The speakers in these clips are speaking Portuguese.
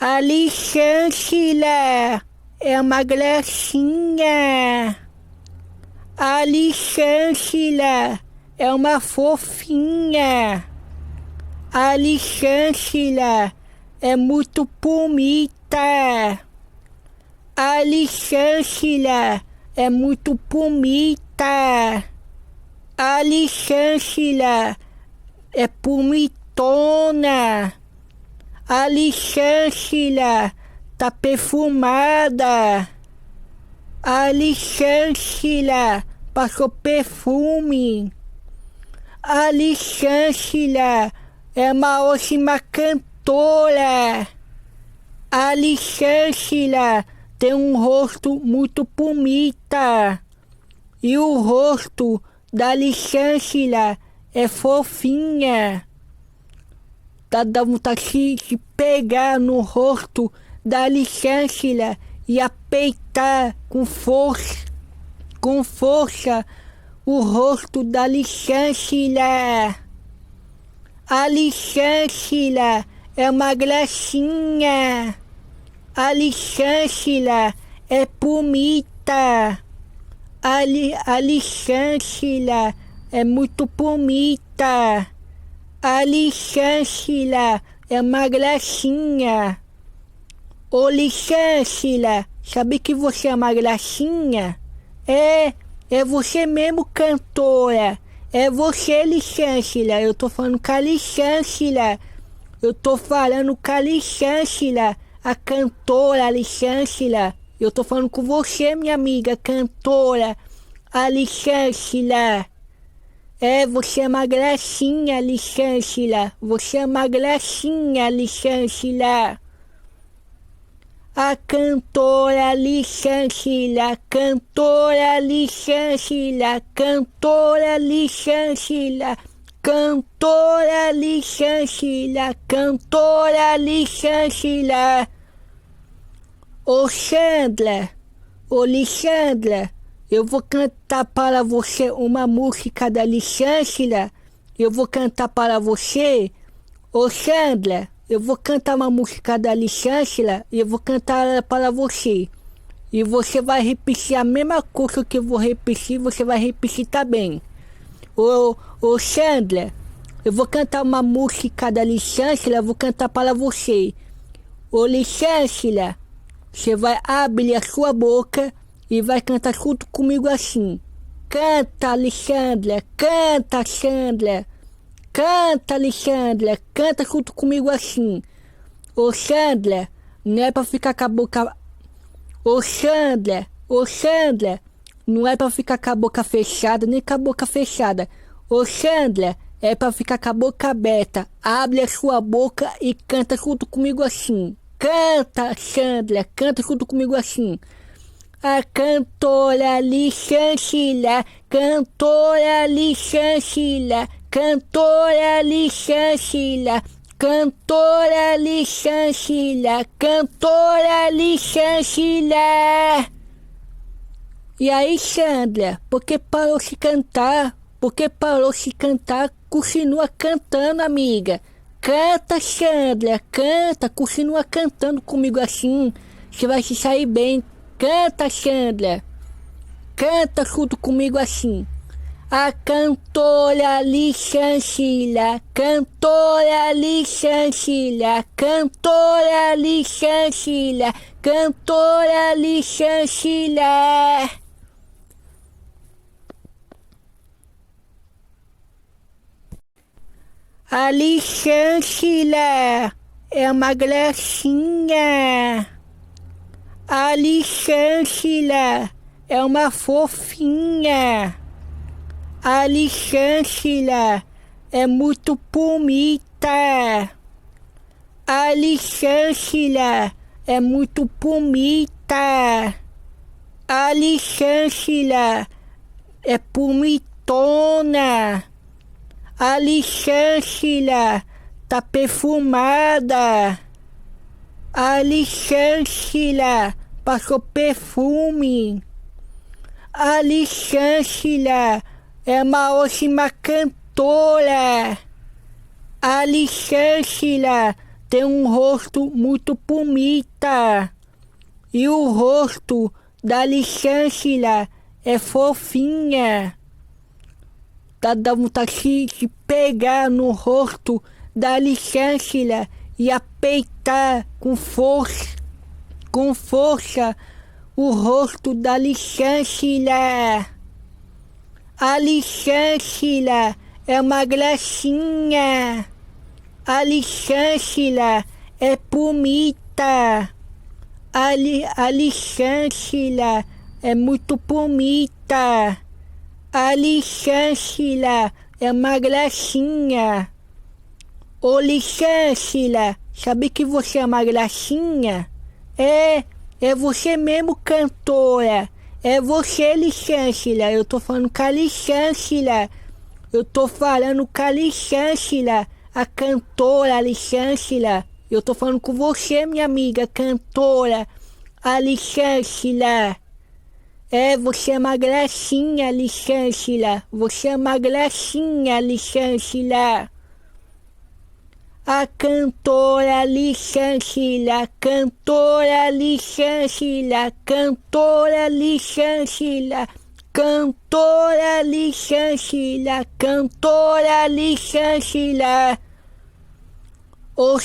Alexandra é uma gracinha. Alexandra é uma fofinha. Alexandra é muito bonita. Alexandra é muito bonita. Alexandra é bonitona. Alexandra tá perfumada. Alexandra passou perfume. Alexandra é uma ótima cantora. Alexandra tem um rosto muito bonita. E o rosto da Alexandra é fofinha. Dá vontade de pegar no rosto da Alexandra e apertar com força o rosto da Alexandra. Alexandra é uma gracinha. Alexandra é bonita. Alexandra é muito bonita. Alexandra é uma gracinha. Ô Alexandra, sabe que você é uma gracinha? É você mesmo, cantora. É você, Alexandra. Eu tô falando com a Alexandra. Eu tô falando com a Alexandra, a cantora Alexandra. Eu tô falando com você, minha amiga cantora Alexandra. Você é uma gracinha, Alexandra. Você é uma gracinha, Alexandra. A cantora Alexandra, cantora Alexandra, cantora Alexandra, cantora Alexandra, cantora Alexandra. Ô Alexandra, eu vou cantar para você uma música da Alexandra. Eu vou cantar para você. Ô Alexandra, eu vou cantar uma música da Alexandra e eu vou cantar ela para você. E você vai repetir a mesma coisa que eu vou repetir, você vai repetir também. Ô Alexandra, eu vou cantar uma música da Alexandra, eu vou cantar para você. Ô Alexandra, você vai abrir a sua boca e vai cantar junto comigo assim. Canta, Alexandra, canta, Alexandra. Canta, Alexandra, canta junto comigo assim. Ô Alexandra, não é pra ficar com a boca... Ô Alexandra, não é pra ficar com a boca fechada, nem com a boca fechada. Ô Alexandra, é pra ficar com a boca aberta. Abre a sua boca e canta junto comigo assim. Canta, Alexandra, canta junto comigo assim. A cantora Alexandra, cantora Alexandra, cantora Alexandra, cantora Alexandra, cantora Alexandra. E aí, Alexandra, por que parou de cantar? Por que parou de cantar? Continua cantando, amiga. Canta, Alexandra, canta, continua cantando comigo assim. Você vai se sair bem. Canta, Alexandra. Canta junto comigo assim. A cantora Alexandra, cantora Alexandra, cantora Alexandra, cantora Alexandra. Alexandra é uma gracinha. Alexandra é uma fofinha. Alexandra é muito bonita. Alexandra é muito bonita. Alexandra é bonitona. Alexandra tá perfumada. Alexandra passou perfume. Alexandra é uma ótima cantora. Alexandra tem um rosto muito bonita. E o rosto da Alexandra é fofinha. Dá vontade de pegar no rosto da Alexandra e apeitar com força o rosto da Alexandra. A Alexandra é uma gracinha. A Alexandra é bonita. A Alexandra é muito bonita. A Alexandra é uma gracinha. Ô Alexandra, sabe que você é uma gracinha? É você mesmo, cantora. É você, Alexandra. Eu tô falando com a Alexandra. Eu tô falando com a Alexandra, a cantora Alexandra. Eu tô falando com você, minha amiga, cantora Alexandra. Você é uma gracinha, Alexandra. Você é uma gracinha, Alexandra. A cantora Alexandra, cantora Alexandra, cantora Alexandra, cantora Alexandra, cantora Alexandra. Ô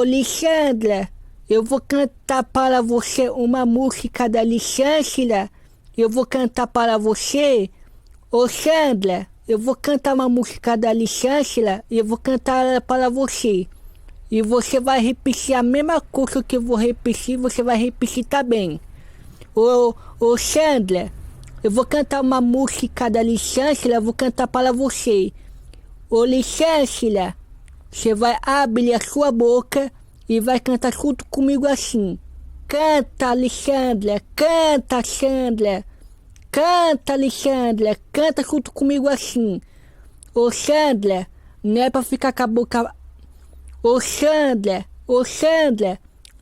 Alexandra, eu vou cantar para você uma música da Alexandra. Eu vou cantar para você. Ô Alexandra, eu vou cantar uma música da Alexandra e eu vou cantar ela para você. E você vai repetir a mesma coisa que eu vou repetir, você vai repetir também. Ô Alexandra, eu vou cantar uma música da Alexandra, eu vou cantar para você. Ô Alexandra, você vai abrir a sua boca e vai cantar junto comigo assim. Canta, Alexandra, canta, Alexandra. Canta, Alexandra, canta junto comigo assim. Ô Sandra, não é pra ficar com a boca... Ô Sandra,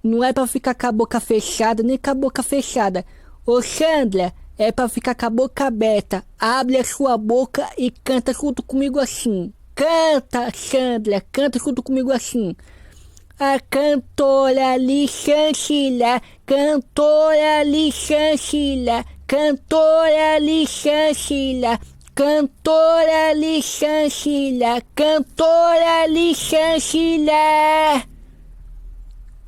não é pra ficar com a boca fechada, nem com a boca fechada. Ô Sandra, é pra ficar com a boca aberta. Abre a sua boca e canta junto comigo assim. Canta, Sandra, canta junto comigo assim. A cantora Alexandra, cantora Alexandra, cantora Alexandra, cantora Alexandra, cantora Alexandra.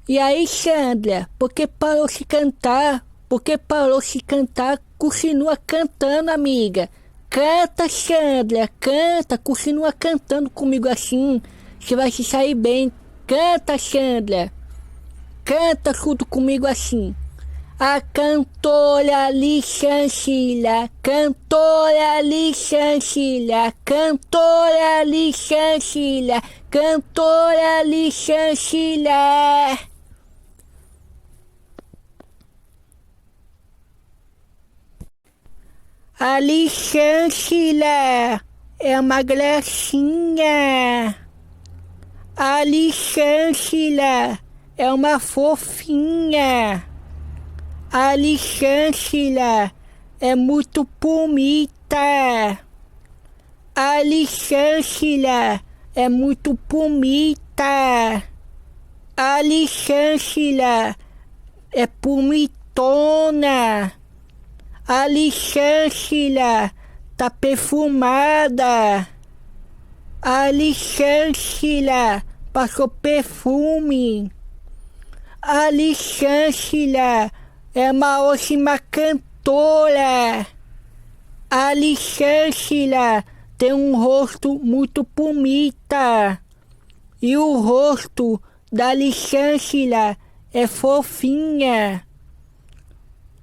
E aí, Sandra, por que parou de cantar? Por que parou de cantar? Continua cantando, amiga. Canta, Sandra, canta, continua cantando comigo assim. Você vai se sair bem. Canta, Sandra. Canta junto comigo assim. A cantora Alexandra, cantora Alexandra, cantora Alexandra, cantora Alexandra. Alexandra é uma gracinha. Alexandra é uma fofinha. Alexandra é muito bonita. Alexandra é muito bonita. Alexandra é bonitona. Alexandra tá perfumada. Alexandra passou perfume. Alexandra é uma ótima cantora. Alexandra tem um rosto muito bonita. E o rosto da Alexandra é fofinha.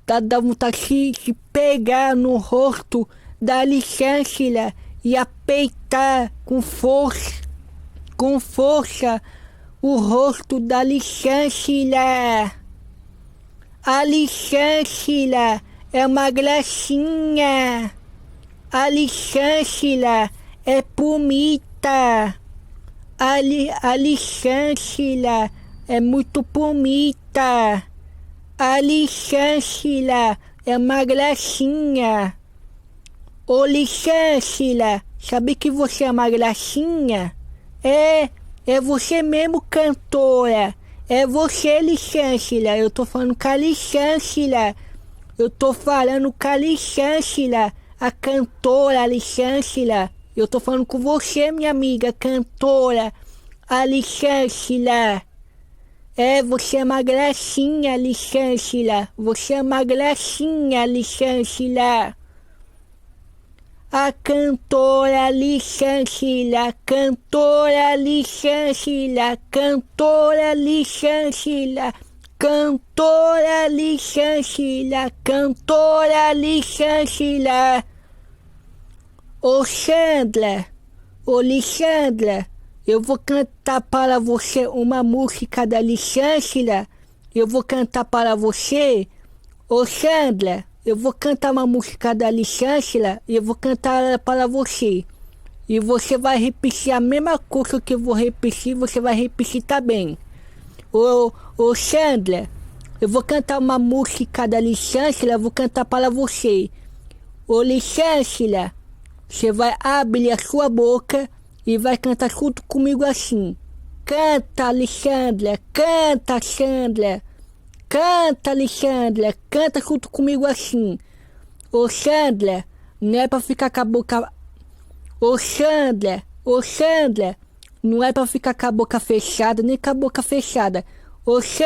Dá vontade de pegar no rosto da Alexandra e apeitar com força o rosto da Alexandra. A Alexandra é uma gracinha. A Alexandra é bonita. A Alexandra é muito bonita. A Alexandra é uma gracinha. Ô Alexandra, sabe que você é uma gracinha? É você mesmo, cantora. É você, Licâncila. Eu tô falando com a Licâncila. Eu tô falando com a Licâncila. A cantora Licâncila. Eu tô falando com você, minha amiga, cantora. A Licâncila. É, você é uma gracinha, Licâncila. Você é uma gracinha, Licâncila. A cantora Licâncila, cantora Licâncila, cantora Licâncila, cantora Licâncila, cantora Licâncila. Ô Chandler, ô Licâncila, eu vou cantar para você uma música da Licâncila. Eu vou cantar para você, ô Chandler. Eu vou cantar uma música da Licâncila e eu vou cantar ela para você. E você vai repetir a mesma coisa que eu vou repetir, você vai repetir também. Ô Chandler, eu vou cantar uma música da Licâncila, eu vou cantar para você. Ô Licâncila, você vai abrir a sua boca e vai cantar junto comigo assim. Canta, Licâncila, canta, Chandler. Canta, Alexandra, canta junto comigo assim. Ô Chandler, não é pra ficar com a boca... Ô Chandler, não é pra ficar com a boca fechada, nem com a boca fechada. Ô Chandler,